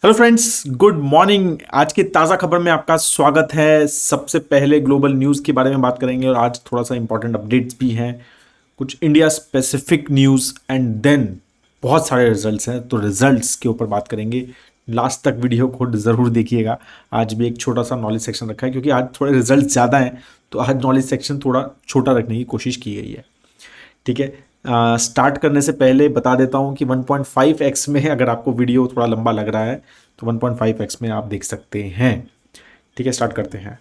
Hello friends, good morning. आज की ताज़ा खबर में आपका स्वागत है। सबसे पहले ग्लोबल न्यूज़ के बारे में बात करेंगे और आज थोड़ा सा इंपॉर्टेंट अपडेट्स भी हैं, कुछ India specific news and then बहुत सारे रिजल्ट्स हैं, तो रिजल्ट्स के ऊपर बात करेंगे। लास्ट तक वीडियो को ज़रूर देखिएगा। आज भी एक छोटा सा नॉलेज सेक्शन रखा है क्योंकि आज थोड़े रिजल्ट ज़्यादा हैं, तो आज नॉलेज सेक्शन थोड़ा छोटा रखने की कोशिश की गई है। ठीक है, स्टार्ट करने से पहले बता देता हूँ कि 1.5x में अगर आपको वीडियो थोड़ा लंबा लग रहा है तो 1.5x में आप देख सकते हैं। ठीक है, स्टार्ट करते हैं।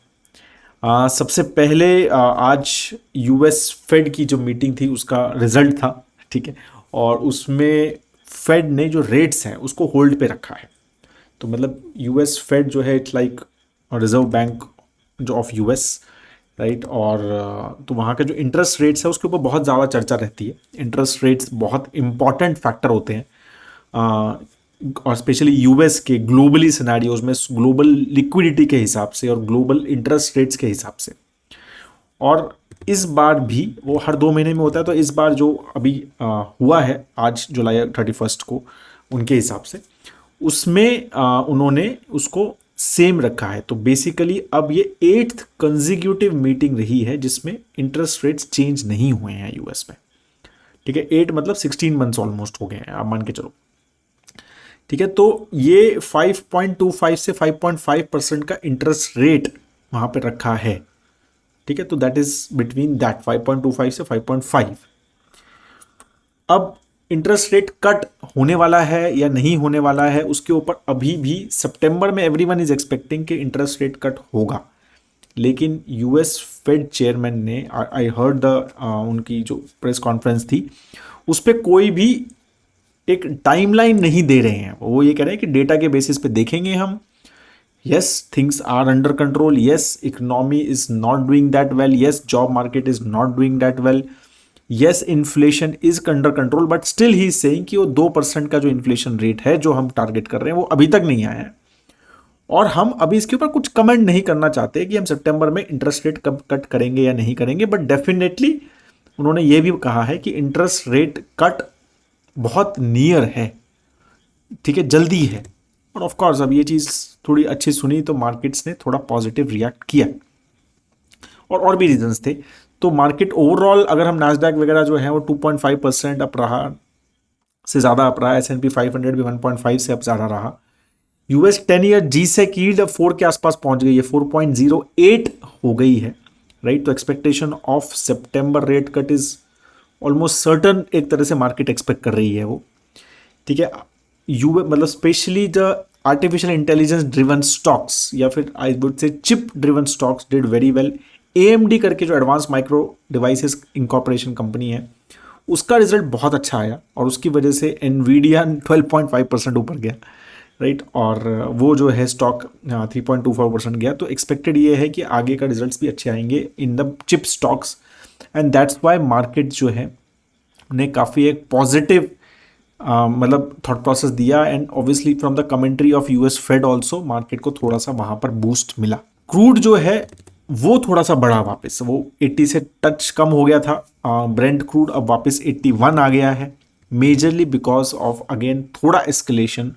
सबसे पहले आज यूएस फेड की जो मीटिंग थी उसका रिजल्ट था। ठीक है, और उसमें फेड ने जो रेट्स हैं उसको होल्ड पे रखा है। तो मतलब यूएस फेड जो है इट्स लाइक रिजर्व बैंक जो ऑफ यूएस, राइट। और तो वहाँ के जो इंटरेस्ट रेट्स है उसके ऊपर बहुत ज़्यादा चर्चा रहती है। इंटरेस्ट रेट्स बहुत इंपॉर्टेंट फैक्टर होते हैं, और स्पेशली यूएस के ग्लोबली सिनेरियोज में, ग्लोबल लिक्विडिटी के हिसाब से और ग्लोबल इंटरेस्ट रेट्स के हिसाब से। और इस बार भी वो हर 2 महीने में होता है, तो इस बार जो अभी हुआ है आज जुलाई 31 को उनके हिसाब से, उसमें उन्होंने उसको सेम रखा है। तो बेसिकली अब ये 8th कंजिक्यूटिव मीटिंग रही है जिसमें इंटरेस्ट रेट्स चेंज नहीं हुए हैं यूएस में। ठीक है, 8 मतलब 16 मंथ्स ऑलमोस्ट हो गए हैं, आप मान के चलो। ठीक है, तो ये 5.25 से 5.5% का इंटरेस्ट रेट वहां पे रखा है। ठीक है, तो दैट इज बिटवीन दैट 5.25 से 5.5। अब इंटरेस्ट रेट कट होने वाला है या नहीं होने वाला है उसके ऊपर अभी भी सितंबर में एवरीवन इज एक्सपेक्टिंग कि इंटरेस्ट रेट कट होगा। लेकिन यूएस फेड चेयरमैन ने, आई हर्ड द उनकी जो प्रेस कॉन्फ्रेंस थी उस पर कोई भी एक टाइमलाइन नहीं दे रहे हैं। वो ये कह रहे हैं कि डेटा के बेसिस पे देखेंगे हम। Yes, things are under control. Yes, economy is not doing that well. Yes, job market is not doing that well. Yes, inflation is under control, but still he is saying कि वो 2% का जो inflation rate है जो हम target कर रहे हैं वो अभी तक नहीं आया है। और हम अभी इसके ऊपर कुछ कमेंट नहीं करना चाहते कि हम सितंबर में इंटरेस्ट रेट कब कट करेंगे या नहीं करेंगे, बट डेफिनेटली उन्होंने ये भी कहा है कि इंटरेस्ट रेट कट बहुत नियर है। ठीक है, जल्दी है। और ऑफ कोर्स अब ये चीज़ थोड़ी अच्छी सुनी तो मार्केट्स ने थोड़ा पॉजिटिव रिएक्ट किया। और भी रीजंस थे। तो मार्केट ओवरऑल अगर हम नास्डैक वगैरह जो है वो 2.5% अप रहा, से ज़्यादा अप रहा। S&P 500 भी 1.5 से अप ज़्यादा रहा। यूएस 10 ईयर G-Sec यील्ड अब 4 के आसपास पहुंच गई है, 4.08 हो गई है, राइट। तो expectation of September rate cut is almost certain, एक तरह से मार्केट एक्सपेक्ट कर रही है वो। ठीक है, मतलब specially the artificial intelligence driven stocks या फिर I would say chip driven stocks did very well. AMD करके जो advance micro devices incorporation company है उसका रिजल्ट बहुत अच्छा आया और उसकी वजह से एनवीडिया 12.5% ऊपर गया, राइट। और वो जो है स्टॉक 3.24% गया। तो एक्सपेक्टेड ये है कि आगे का रिजल्ट्स भी अच्छे आएंगे in the chip stocks, and that's why market जो है ने काफ़ी एक पॉजिटिव मतलब थॉट प्रोसेस दिया। And obviously from the commentary of US Fed also market को थोड़ा सा वहां पर बूस्ट मिला। क्रूड जो है वो थोड़ा सा बढ़ा वापस, वो 80 से टच कम हो गया था। ब्रेंट क्रूड अब वापस 81 आ गया है, मेजरली बिकॉज ऑफ अगेन थोड़ा एस्केलेशन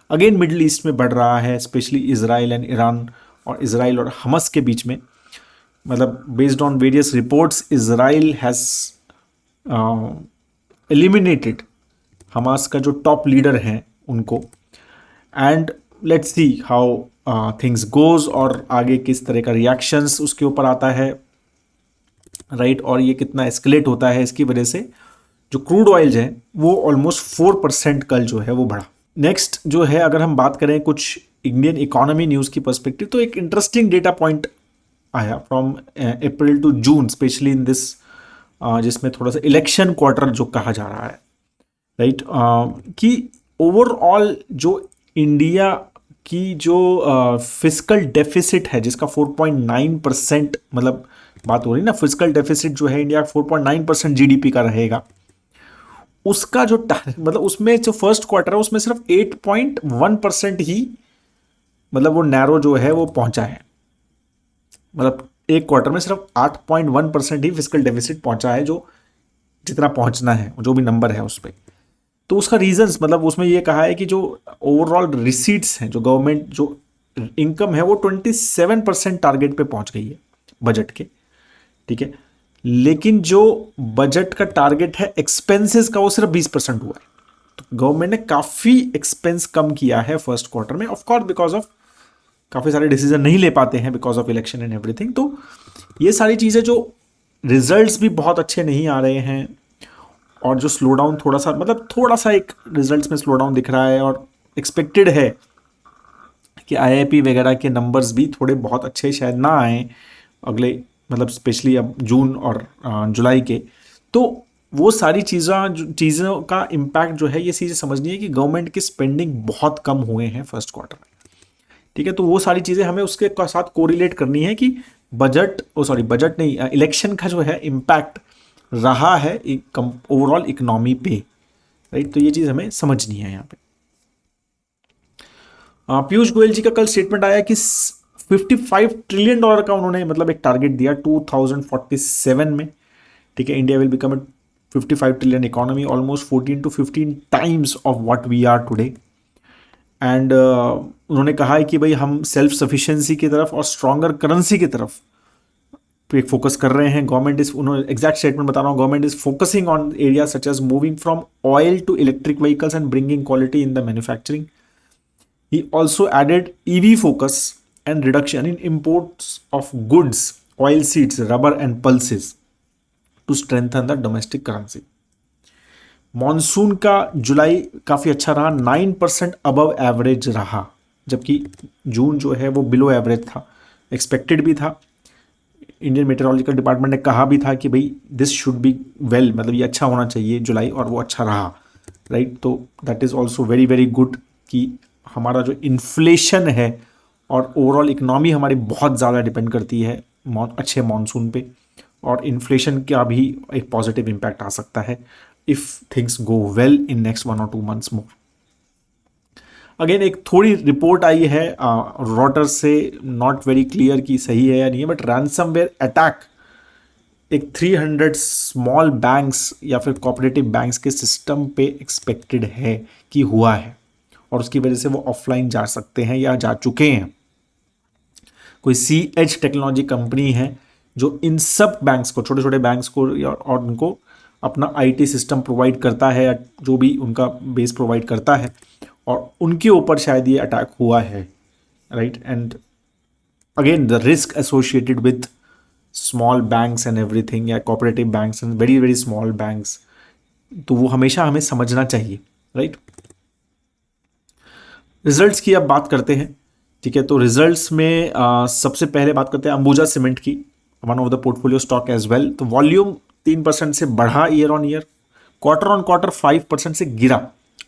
अगेन मिडिल ईस्ट में बढ़ रहा है, स्पेशली इजराइल एंड ईरान, और इजराइल और हमस के बीच में। मतलब based on various reports Israel has eliminated Hamas का जो टॉप लीडर हैं उनको। And let's see how things goes, और आगे किस तरह का रिएक्शंस उसके ऊपर आता है, राइट। और ये कितना एस्केलेट होता है, इसकी वजह से जो क्रूड ऑयल है वो ऑलमोस्ट 4% कल जो है वो बढ़ा। नेक्स्ट जो है अगर हम बात करें कुछ इंडियन इकोनॉमी न्यूज़ की पर्सपेक्टिव, तो एक इंटरेस्टिंग डेटा पॉइंट आया from April to June, specially in this, जिसमें थोड़ा सा इलेक्शन क्वार्टर जो कहा जा रहा है, राइट। कि ओवरऑल जो इंडिया की जो फिजिकल डेफिसिट है जिसका 4.9%, मतलब बात हो रही ना, फिजिकल डेफिसिट जो है इंडिया 4.9% GDP का रहेगा, उसका जो मतलब उसमें जो फर्स्ट क्वार्टर है उसमें सिर्फ 8.1% ही, मतलब वो नैरो जो है वो पहुंचा है। मतलब एक क्वार्टर में सिर्फ 8.1% ही फिजिकल डेफिसिट पहुंचा है, जो जितना पहुंचना है, जो भी नंबर है उस पर। तो उसका रीजंस मतलब उसमें ये कहा है कि जो ओवरऑल रिसीट्स हैं, जो गवर्नमेंट जो इनकम है वो 27% टारगेट पे पहुंच गई है बजट के, ठीक है। लेकिन जो बजट का टारगेट है एक्सपेंसेस का वो सिर्फ 20% हुआ है। तो गवर्नमेंट ने काफी एक्सपेंस कम किया है फर्स्ट क्वार्टर में, ऑफ कोर्स बिकॉज ऑफ काफी सारे डिसीजन नहीं ले पाते हैं because of election and everything. तो ये सारी चीजें, जो रिजल्ट्स भी बहुत अच्छे नहीं आ रहे हैं और जो स्लो डाउन थोड़ा सा मतलब थोड़ा सा एक रिजल्ट्स में स्लो डाउन दिख रहा है, और एक्सपेक्टेड है कि आईआईपी वगैरह के नंबर्स भी थोड़े बहुत अच्छे शायद ना आए अगले, मतलब स्पेशली अब जून और जुलाई के। तो वो सारी चीज़ों का इम्पैक्ट जो है, ये चीज़ें समझनी है कि गवर्नमेंट की स्पेंडिंग बहुत कम हुए हैं फर्स्ट क्वार्टर में, ठीक है। तो वो सारी चीज़ें हमें उसके साथ कोरिलेट करनी है कि बजट नहीं, इलेक्शन का जो है इम्पैक्ट रहा है ओवरऑल इकोनॉमी पे, राइट। तो ये चीज़ हमें समझनी है यहाँ पे। पीयूष गोयल जी का कल स्टेटमेंट आया कि $55 ट्रिलियन का उन्होंने मतलब एक टारगेट दिया 2047 में, ठीक है। India will become 55 trillion economy, almost 14 to 15 times of what we are today. And उन्होंने कहा है कि भाई हम सेल्फ सफिशिएंसी की तरफ और स्ट्रॉन्गर करेंसी की तरफ पे फोकस कर रहे हैं। गवर्नमेंट इज, उन्होंने एग्जैक्ट स्टेटमेंट बता रहा हूँ, government is focusing on area such as moving from oil to electric vehicles and bringing quality in the manufacturing. He also added EV focus and reduction in imports of goods, oil seeds, rubber and pulses to strengthen the domestic currency. Monsoon का जुलाई काफ़ी अच्छा रहा, 9% above average रहा, जबकि जून जो है वो below average था, एक्सपेक्टेड भी था। इंडियन मेट्रोलॉजिकल डिपार्टमेंट ने कहा भी था कि भाई दिस शुड बी वेल, मतलब ये अच्छा होना चाहिए जुलाई, और वो अच्छा रहा, राइट। तो that is also very very good कि हमारा जो इन्फ्लेशन है और ओवरऑल इकोनॉमी हमारी बहुत ज़्यादा डिपेंड करती है अच्छे मॉनसून पे, और इन्फ्लेशन का भी एक पॉजिटिव इम्पैक्ट आ सकता है if things go well in next 1 or 2 months more. Again एक थोड़ी रिपोर्ट आई है रॉटर्स से, नॉट वेरी क्लियर कि सही है या नहीं है, बट रैंसमवेयर अटैक एक 300 स्मॉल बैंक्स या फिर कोऑपरेटिव बैंक्स के सिस्टम पे एक्सपेक्टेड है कि हुआ है, और उसकी वजह से वो ऑफलाइन जा सकते हैं या जा चुके हैं। कोई CH टेक्नोलॉजी कंपनी है जो इन सब बैंक्स को, छोटे छोटे बैंक्स को और उनको अपना IT सिस्टम प्रोवाइड करता है, या जो भी उनका बेस प्रोवाइड करता है, और उनके ऊपर शायद ये अटैक हुआ है, right. And again the risk associated with small banks and everything, या cooperative banks and very very small banks, तो वो हमेशा हमें समझना चाहिए, राइट। रिजल्ट्स की अब बात करते हैं, ठीक है। तो रिजल्ट्स में सबसे पहले बात करते हैं अंबुजा सीमेंट की, one of the portfolio stock as well. तो वॉल्यूम 3% से बढ़ा year on year, quarter on quarter 5% से गिरा।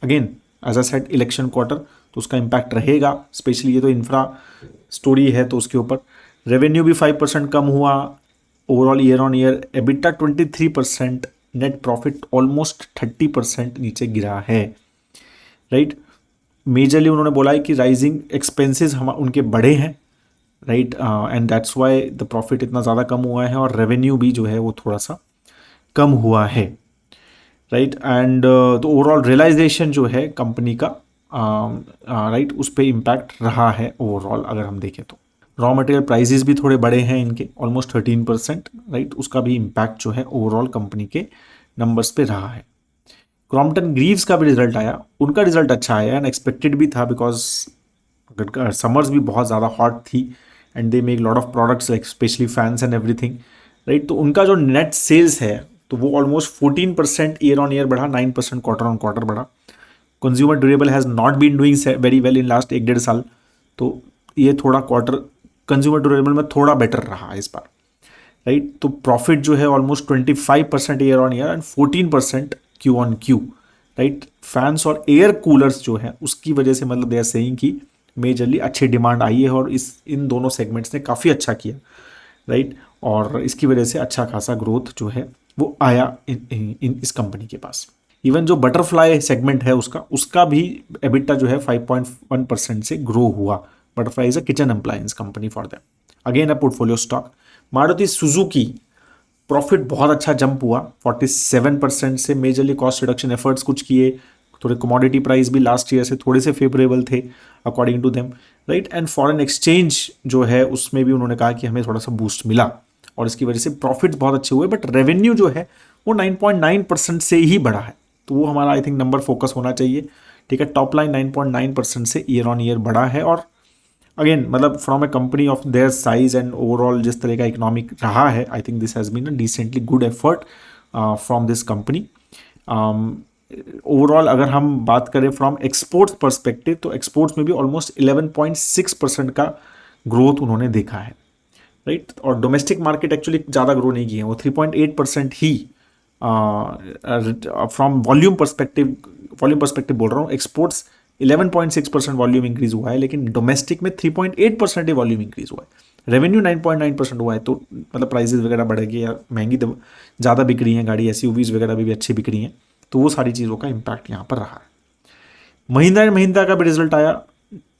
Again as a said election quarter, तो उसका इम्पैक्ट रहेगा, स्पेशली ये तो इंफ्रा स्टोरी है तो उसके ऊपर। रेवेन्यू भी 5% कम हुआ overall year on year, EBITDA 23%, net profit almost 30% नीचे गिरा है, राइट। मेजरली उन्होंने बोला है कि राइजिंग एक्सपेंसेस हम उनके बढ़े हैं, right, and that's why the profit इतना ज़्यादा कम हुआ है, और रेवेन्यू भी जो है वो थोड़ा सा कम हुआ है, राइट। एंड तो ओवरऑल रियलाइजेशन जो है कंपनी का, राइट, उस पर इम्पैक्ट रहा है ओवरऑल अगर हम देखें तो। रॉ मटेरियल प्राइजेस भी थोड़े बढ़े हैं इनके, ऑलमोस्ट 13%, राइट, उसका भी इम्पैक्ट जो है ओवरऑल कंपनी के नंबर्स पे रहा है। क्रॉम्पटन ग्रीव्स का भी रिजल्ट आया, उनका रिजल्ट अच्छा आया, अनएक्सपेक्टेड भी था बिकॉज समर्स भी बहुत ज़्यादा हॉट थी, and they make lot of products like specially fans and everything, right. तो उनका जो नेट सेल्स है तो वो ऑलमोस्ट 14% ईयर ऑन ईयर बढ़ा, 9% क्वार्टर ऑन क्वार्टर बढ़ा। Consumer durable has not been doing very well in last 1-1.5 साल, तो ये थोड़ा क्वार्टर कंज्यूमर ड्यूरेबल में थोड़ा बेटर रहा इस बार, राइट। तो प्रॉफिट जो है almost 25% year on year and 14% Q on Q, right. Fans और एयर कूलर्स जो है उसकी वजह से मतलब दे आर सेइंग कि मेजरली अच्छी डिमांड आई है, और इन दोनों सेगमेंट्स ने काफ़ी अच्छा किया, राइट। और इसकी वजह से अच्छा खासा ग्रोथ जो है वो आया इन इस कंपनी के पास। इवन जो बटरफ्लाई सेगमेंट है उसका भी एबिटा जो है 5.1% से ग्रो हुआ। Butterfly is a kitchen appliance company for them, again a portfolio stock. Maruti Suzuki profit बहुत अच्छा जंप हुआ 47% से, मेजरली कॉस्ट रिडक्शन एफर्ट्स कुछ किए, थोड़े कमोडिटी प्राइस भी लास्ट ईयर से थोड़े से फेवरेबल थे according to them, right. And foreign exchange जो है उसमें भी उन्होंने कहा कि हमें थोड़ा सा बूस्ट मिला और इसकी वजह से प्रॉफिट्स बहुत अच्छे हुए, बट रेवेन्यू जो है वो 9.9% से ही बढ़ा है। तो वो हमारा आई थिंक नंबर फोकस होना चाहिए, ठीक है। टॉप लाइन 9.9% से ईयर ऑन ईयर बढ़ा है, और अगेन मतलब from a company of their size and overall जिस तरह का इकोनॉमिक रहा है, I think this has been a decently good effort from this company. Overall अगर हम बात करें फ्रॉम एक्सपोर्ट्स पर्सपेक्टिव, तो एक्सपोर्ट्स में भी ऑलमोस्ट 11.6% का ग्रोथ उन्होंने देखा है, राइट। और डोमेस्टिक मार्केट एक्चुअली ज़्यादा ग्रो नहीं किए हैं, वो 3.8% ही फ्रॉम वॉल्यूम पर्सपेक्टिव बोल रहा हूँ। एक्सपोर्ट्स 11.6% वॉल्यूम इंक्रीज हुआ है, लेकिन डोमेस्टिक में 3.8% ही वॉल्यूम इंक्रीज हुआ है। रेवेन्यू 9.9% हुआ है, तो मतलब प्राइसेस वगैरह बढ़ गई या महंगी ज़्यादा बिक रही हैं गाड़ी, एसयूवीज वगैरह भी अच्छी बिक रही हैं, तो वो सारी चीज़ों का इम्पैक्ट यहाँ पर रहा है। महिंद्रा एंड महिंद्रा का भी रिजल्ट आया,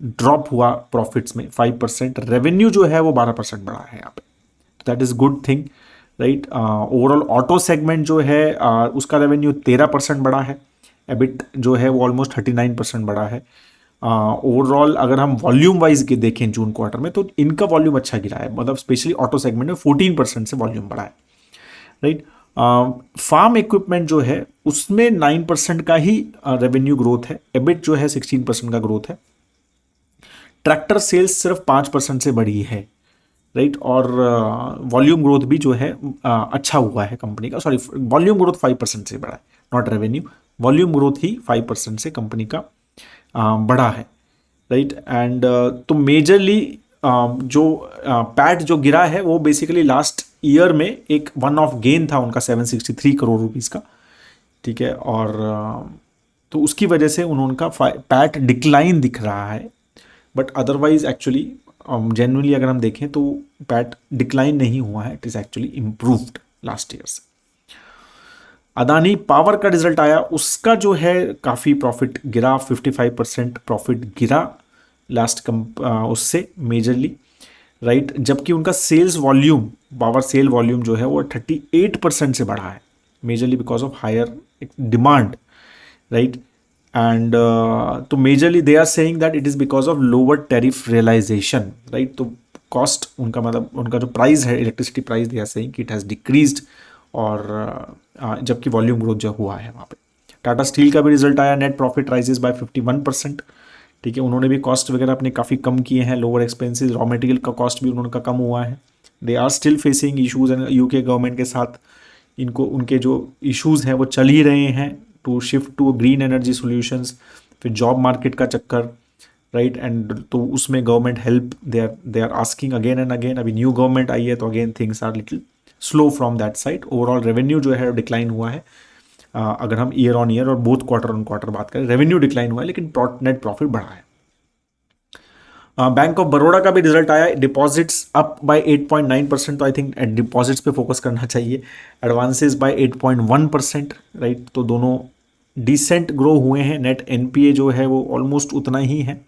ड्रॉप हुआ प्रॉफिट्स में 5%, रेवेन्यू जो है वो 12% बढ़ा है यहाँ पे, तो that is good thing, right. Overall auto segment जो है उसका रेवेन्यू 13% बढ़ा है, एबिट जो है वो ऑलमोस्ट 39% बढ़ा है। ओवरऑल अगर हम वॉल्यूम वाइज के देखें जून क्वार्टर में, तो इनका वॉल्यूम अच्छा गिरा है, मतलब स्पेशली ऑटो सेगमेंट में 14% से वॉल्यूम बढ़ा है, राइट। फार्म इक्विपमेंट जो है उसमें 9% का ही रेवेन्यू ग्रोथ है, एबिट जो है 16% का ग्रोथ है। ट्रैक्टर सेल्स सिर्फ 5% से बढ़ी है, राइट। और वॉल्यूम ग्रोथ भी जो है अच्छा हुआ है कंपनी का, सॉरी वॉल्यूम ग्रोथ 5% से बढ़ा है, नॉट रेवेन्यू, वॉल्यूम ग्रोथ ही 5% से कंपनी का बढ़ा है, राइट। एंड तो मेजरली जो पैट जो गिरा है वो बेसिकली लास्ट ईयर में एक वन ऑफ गेन था उनका 763 करोड़ रुपीस का, ठीक है। और तो उसकी वजह से उनका पैट डिक्लाइन दिख रहा है, बट अदरवाइज एक्चुअली जेन्युइनली अगर हम देखें तो पैट डिक्लाइन नहीं हुआ है, it is actually improved last year से। अदानी पावर का रिजल्ट आया, उसका जो है काफ़ी प्रॉफिट गिरा, 55% प्रॉफिट गिरा लास्ट उससे मेजरली, राइट। जबकि उनका sales volume, power sale volume जो है वो 38% से बढ़ा है, majorly because of higher demand, right. And तो majorly they are saying that it is because of lower tariff realisation, right. तो कॉस्ट उनका मतलब उनका जो प्राइस है electricity price, they are saying कि इट हैज़ डिक्रीज्ड, और जबकि वॉल्यूम ग्रोथ जो हुआ है वहाँ पे। टाटा स्टील का भी रिजल्ट आया, नेट प्रॉफिट राइजेस बाय 51%, ठीक है। उन्होंने भी कॉस्ट वगैरह अपने काफ़ी कम किए हैं, लोअर एक्सपेंसेस, रॉ मटेरियल का कॉस्ट भी उन्होंने कम हुआ है। They are still facing issues and UK government के साथ इनको उनके जो इशूज़ हैं वो चल ही रहे हैं to shift to green energy solutions, फिर जॉब मार्केट का चक्कर, राइट। एंड तो उसमें government help they are asking again and again. अभी न्यू गवर्नमेंट आई है तो again things are little slow from that side. Overall revenue जो है डिक्लाइन हुआ है, अगर हम ईयर ऑन ईयर और बोथ क्वार्टर ऑन क्वार्टर बात करें, रेवेन्यू डिक्लाइन हुआ है लेकिन नेट प्रॉफिट बढ़ा है। बैंक ऑफ बड़ौदा का भी रिजल्ट आया, डिपॉजिट्स अप बाय 8.9%, तो आई थिंक डिपॉजिट्स पे फोकस करना चाहिए। Advances by 8.1%, right. तो दोनों डिसेंट ग्रो हुए हैं। नेट एनपीए जो है वो ऑलमोस्ट उतना ही है,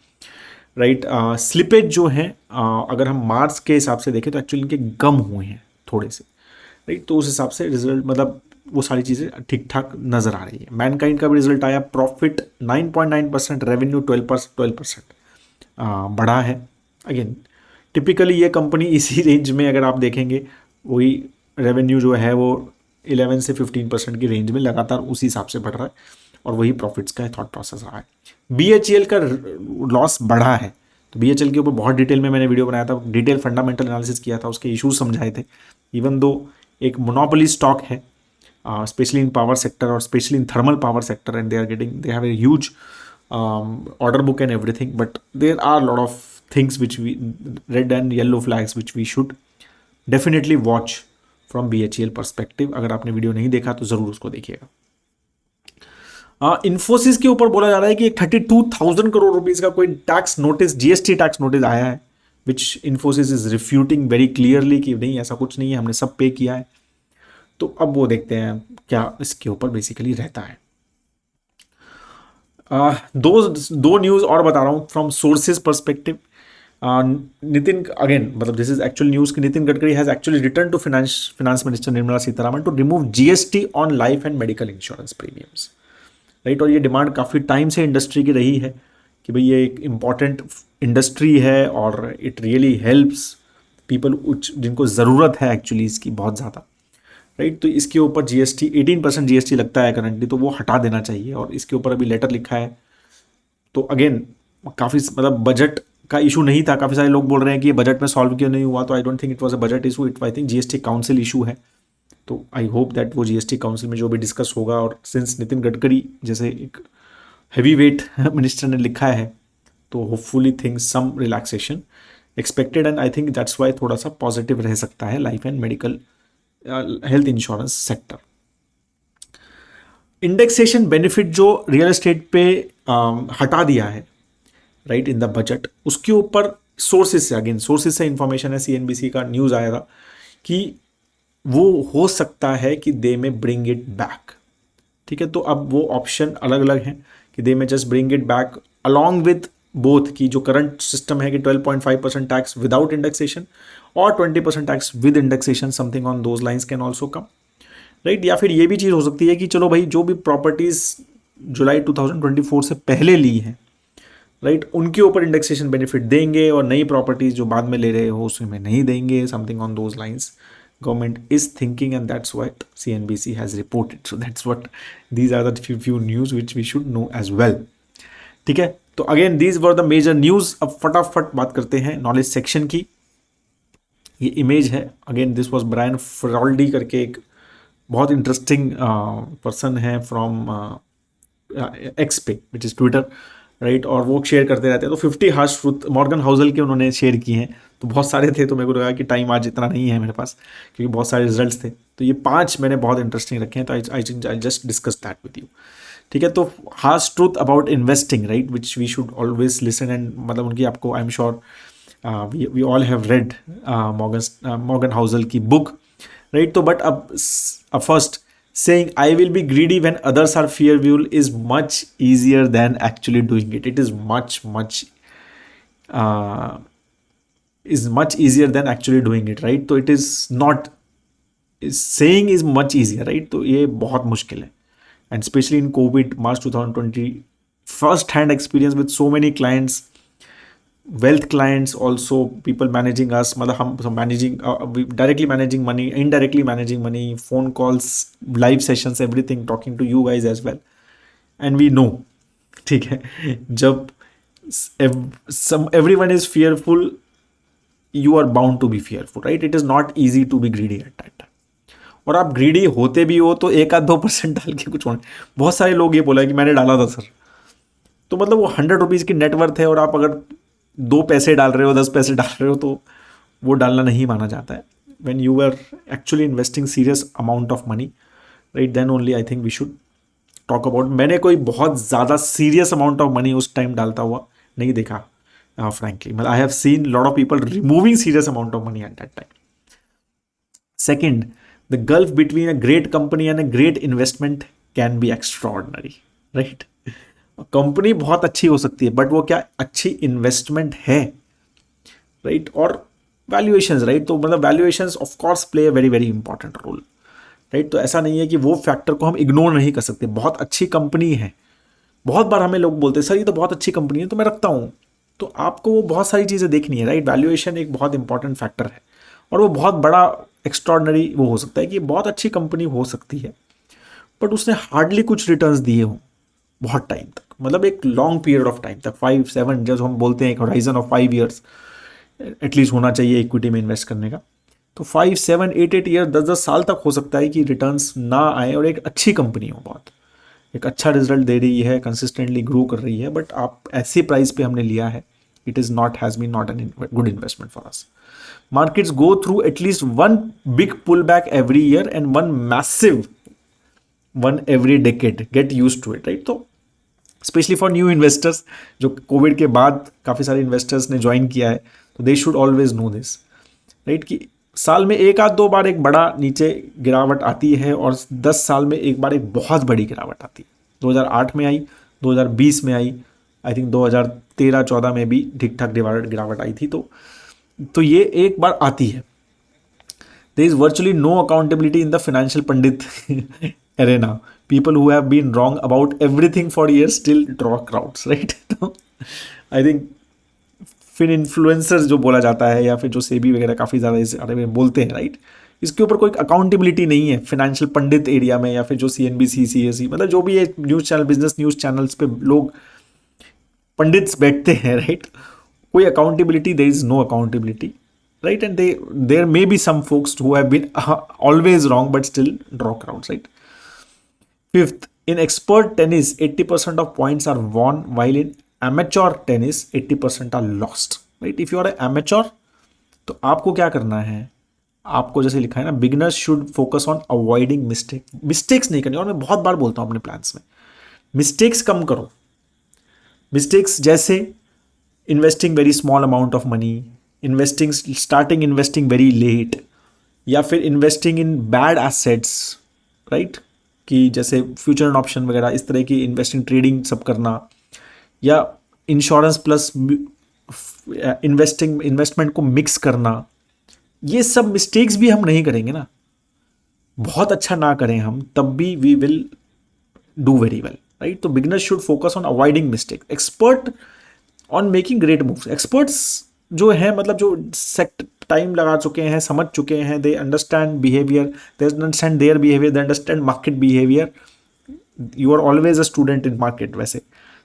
राइट। स्लिपेज जो है अगर हम मार्च के हिसाब से देखें तो एक्चुअली इनके कम हुए हैं थोड़े से, राइट। तो उस हिसाब से रिजल्ट मतलब वो सारी चीज़ें ठीक ठाक नज़र आ रही है। मैनकाइंड का भी रिजल्ट आया, प्रॉफिट 9.9%, रेवेन्यू 12% बढ़ा है। अगेन टिपिकली ये कंपनी इसी रेंज में अगर आप देखेंगे, वही रेवेन्यू जो है वो 11 से 15% की रेंज में लगातार उसी हिसाब से बढ़ रहा है, और वही प्रॉफिट्स का थॉट प्रोसेस रहा है। BHEL का लॉस बढ़ा है, तो BHEL के ऊपर बहुत डिटेल में मैंने वीडियो बनाया था, डिटेल फंडामेंटल एनालिसिस किया था, उसके इश्यूज समझाए थे। इवन दो एक मोनोपोली स्टॉक है स्पेशली इन पावर सेक्टर और specially in thermal power sector, and they have a huge order book and everything, but there are a lot of things which we red and yellow flags which we should definitely watch from BHEL perspective। अगर आपने video नहीं देखा तो ज़रूर उसको देखिएगा। इन्फोसिस के ऊपर बोला जा रहा है कि एक 32,000 करोड़ रुपीस का कोई tax notice, GST tax notice आया है, विच इन्फोसिस इज रिफ्यूटिंग वेरी क्लियरली कि नहीं ऐसा कुछ नहीं है, हमने सब पे किया है। तो अब वो देखते हैं क्या इसके ऊपर बेसिकली रहता है। दो न्यूज़ और बता रहा हूँ from sources perspective. Nitin again मतलब दिस इज एक्चुअल न्यूज़ कि Nitin Gadkari has actually return to finance minister Nirmala Sitharaman to remove GST on life and medical insurance premiums, right. और ये डिमांड काफ़ी टाइम से इंडस्ट्री की रही है कि भाई ये एक इम्पॉर्टेंट इंडस्ट्री है और इट रियली हेल्प्स पीपल जिनको ज़रूरत है एक्चुअली इसकी बहुत ज़्यादा, राइट। तो इसके ऊपर जीएसटी 18% जीएसटी लगता है करंटली, तो वो हटा देना चाहिए। और इसके ऊपर अभी लेटर लिखा है, तो अगेन काफ़ी मतलब बजट का इशू नहीं था। काफ़ी सारे लोग बोल रहे हैं कि ये बजट में सॉल्व क्यों नहीं हुआ, तो I don't think it was a budget issue, it I think GST council issue है। तो आई होप दैट वो जीएसटी काउंसिल में जो भी डिस्कस होगा, और सिंस नितिन गडकरी जैसे एक हैवी वेट मिनिस्टर ने लिखा है, तो hopefully things some relaxation expected, and I think that's why थोड़ा सा पॉजिटिव रह सकता है life and medical health insurance sector. Indexation benefit जो रियल एस्टेट पे हटा दिया है, राइट, इन द बजट, उसके ऊपर सोर्सेज से, अगेन सोर्सेज से इंफॉर्मेशन है, सीएनबीसी का न्यूज़ आया था कि वो हो सकता है कि दे में ब्रिंग इट बैक। ठीक है, तो अब वो ऑप्शन अलग अलग हैं कि दे में just bring it back along with both, की जो करंट सिस्टम है कि 12.5% टैक्स विदाउट इंडेक्सेशन और 20% tax with indexation, something on those lines can also come, right. या फिर ये भी चीज़ हो सकती है कि चलो भाई जो भी प्रॉपर्टीज जुलाई 2024 से पहले ली हैं, राइट, उनके ऊपर इंडेक्सेशन बेनिफिट देंगे और नई प्रॉपर्टीज जो बाद में ले रहे हो उसमें नहीं देंगे, something on those lines government is thinking, and that's what CNBC has reported. So that's what, these are the few news which we should know as well. ठीक है, तो again these were the major news. अब फटाफट बात करते हैं knowledge section की। ये इमेज है, अगेन दिस वाज ब्रायन फ्रॉल्डी करके एक बहुत इंटरेस्टिंग पर्सन है फ्रॉम एक्स पे विच इज़ ट्विटर, राइट, और वो शेयर करते रहते हैं। तो 50 हार्श ट्रूथ मॉर्गन हाउसल के उन्होंने शेयर किए हैं, तो बहुत सारे थे, तो मेरे को लगा कि टाइम आज इतना नहीं है मेरे पास क्योंकि बहुत सारे रिजल्ट्स थे, तो ये 5 मैंने बहुत इंटरेस्टिंग रखे हैं, तो I just discuss that with you. ठीक है, तो harsh truth about investing, right, which we should always listen, and मतलब उनकी आपको I am sure we all have read Morgan Housel की बुक, राइट। तो बट अब first saying I will be greedy when others are fearful is much easier than actually doing it. It is much easier than actually doing it, right? तो it is not, saying is much easier, right? तो ये बहुत मुश्किल है, and especially in COVID March 2020 first hand experience with so many clients, wealth clients, also people managing us, मतलब हम managing directly managing money, indirectly managing money, phone calls, live sessions, everything, talking to you guys as well, and we know, ठीक है, जब everyone is fearful, you are bound to be fearful, right? It is not easy to be greedy at that time. और आप greedy होते भी हो तो 1-2% डाल के कुछ होने, बहुत सारे लोग ये बोला कि मैंने डाला था सर, तो मतलब वो 100 रुपीज़ की नेटवर्थ है और आप अगर 2 पैसे डाल रहे हो, 10 पैसे डाल रहे हो, तो वो डालना नहीं माना जाता है। when you are actually investing serious amount of money, right, then only I think we should talk about. मैंने कोई बहुत ज़्यादा serious amount of money उस टाइम डालता हुआ नहीं देखा, frankly, मतलब I have seen lot of people removing serious amount of money at that time. Second, the gulf between a great company and a great investment can be extraordinary, right? Company बहुत अच्छी हो सकती है, but वो क्या अच्छी investment है, right? और वैल्यूएशंस, राइट, तो मतलब valuations of course play a very very important role, right. तो ऐसा नहीं है कि वो फैक्टर को हम इग्नोर नहीं कर सकते। बहुत अच्छी कंपनी है, बहुत बार हमें लोग बोलते हैं सर ये तो बहुत अच्छी कंपनी है तो मैं रखता हूँ, तो आपको वो बहुत सारी चीज़ें देखनी है, राइट। वैल्यूएशन एक बहुत इंपॉर्टेंट फैक्टर है, और वो बहुत बड़ा एक्स्ट्रॉर्डनरी वो हो सकता है कि बहुत अच्छी कंपनी हो सकती है बट उसने हार्डली कुछ रिटर्न्स दिए हों बहुत टाइम तक, मतलब एक लॉन्ग पीरियड ऑफ टाइम तक, 5-7, जब हम बोलते हैं एक होराइजन ऑफ 5 ईयर्स एटलीस्ट होना चाहिए इक्विटी में इन्वेस्ट करने का, तो 5-7-8 ईयर, 10-10 साल तक हो सकता है कि रिटर्न्स ना आए और एक अच्छी कंपनी हो, बहुत एक अच्छा रिजल्ट दे रही है, कंसिस्टेंटली ग्रो कर रही है, बट आप ऐसी प्राइस पे हमने लिया है, it is not has been not an good investment for us. Markets go through at least one big pullback every year and one massive one every decade. Get used to it, right? तो specially for new investors जो Covid के बाद काफ़ी सारे investors ने join किया है, तो they should always no this, right, कि साल में 1-2 बार एक बड़ा नीचे गिरावट आती है और 10 साल में एक बार एक बहुत बड़ी गिरावट आती है। 2008 में आई, 2020 में आई, आई थिंक 2013-14 में भी ठीक ठाक गिरावट आई थी, तो ये एक बार आती है। There is virtually no accountability in the financial pundit arena. People who have been wrong about everything for years still draw crowds, right? तो आई थिंक फिर इन्फ्लुएंसर्स जो बोला जाता है या फिर जो सेबी वगैरह काफ़ी ज़्यादा इस बारे में बोलते हैं, राइट, इसके ऊपर कोई अकाउंटेबिलिटी नहीं है फाइनेंशियल पंडित एरिया में, या फिर जो CNBC CSE मतलब जो भी ये news channel, business news channels पे लोग पंडित्स बैठते हैं, राइट, कोई accountability, there is no accountability, right? And there may be some folks who have been always wrong but still draw crowds, right? Fifth, in expert tennis 80% of points are won, while in amateur tennis 80% are lost, right? If you are an amateur, तो आपको क्या करना है, आपको जैसे लिखा है ना, beginners should focus on avoiding mistakes नहीं करनी। और मैं बहुत बार बोलता हूँ अपने प्लान्स में, मिस्टेक्स कम करो। मिस्टेक्स जैसे investing very small amount of money, starting investing very late, या फिर investing in bad assets, right, कि जैसे फ्यूचर एंड ऑप्शन वगैरह इस तरह की इन्वेस्टिंग, ट्रेडिंग सब करना, या इंश्योरेंस प्लस इन्वेस्टमेंट को मिक्स करना, ये सब मिस्टेक्स भी हम नहीं करेंगे ना, बहुत अच्छा ना करें हम, तब भी we will do very well, right? तो beginners should focus on avoiding mistake, expert on making great moves. Experts जो है मतलब जो सेक्ट टाइम लगा चुके हैं, समझ चुके हैं, they understand behaviour, they understand their behaviour, they understand market behaviour. You are always a student in market वैसे,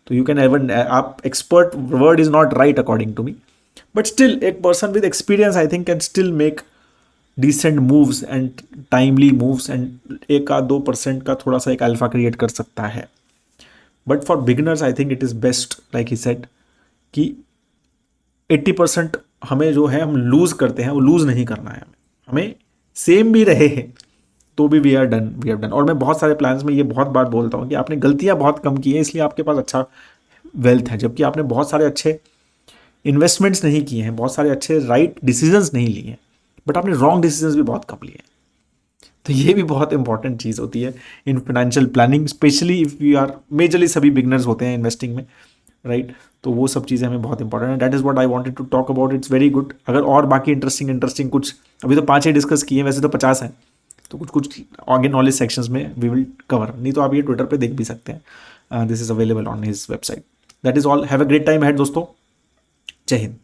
तो यू कैन एवन, आप expert word is not right according to me, but still एक person with experience I think can still make decent moves and timely moves, and 1-2% का थोड़ा सा एक alpha create कर सकता है। But for beginners I think it is best, like he said, कि 80% हमें जो है हम लूज़ करते हैं, वो लूज़ नहीं करना है, हमें सेम भी रहे तो भी वी आर डन। और मैं बहुत सारे प्लान्स में ये बहुत बार बोलता हूँ कि आपने गलतियाँ बहुत कम की हैं, इसलिए आपके पास अच्छा वेल्थ है, जबकि आपने बहुत सारे अच्छे इन्वेस्टमेंट्स नहीं किए हैं, बहुत सारे अच्छे राइट डिसीजंस नहीं लिए हैं, बट आपने रॉन्ग डिसीजंस भी बहुत कम लिए हैं। तो ये भी बहुत इंपॉर्टेंट चीज़ होती है in financial planning, specially if you are, majorly सभी बिगनर्स होते हैं इन्वेस्टिंग में, राइट? तो वो सब चीज़ें हमें बहुत इंपॉर्टेंट है। That is what I wanted to talk about, it's very good. अगर और बाकी इंटरेस्टिंग कुछ, अभी तो 5 ही डिस्कस किए हैं, वैसे तो 50 हैं, तो कुछ आगे नॉलेज सेक्शंस में वी विल कवर, नहीं तो आप ये ट्विटर पे देख भी सकते हैं। This is available on his website. That is all, have a great time ahead दोस्तों, जय हिंद।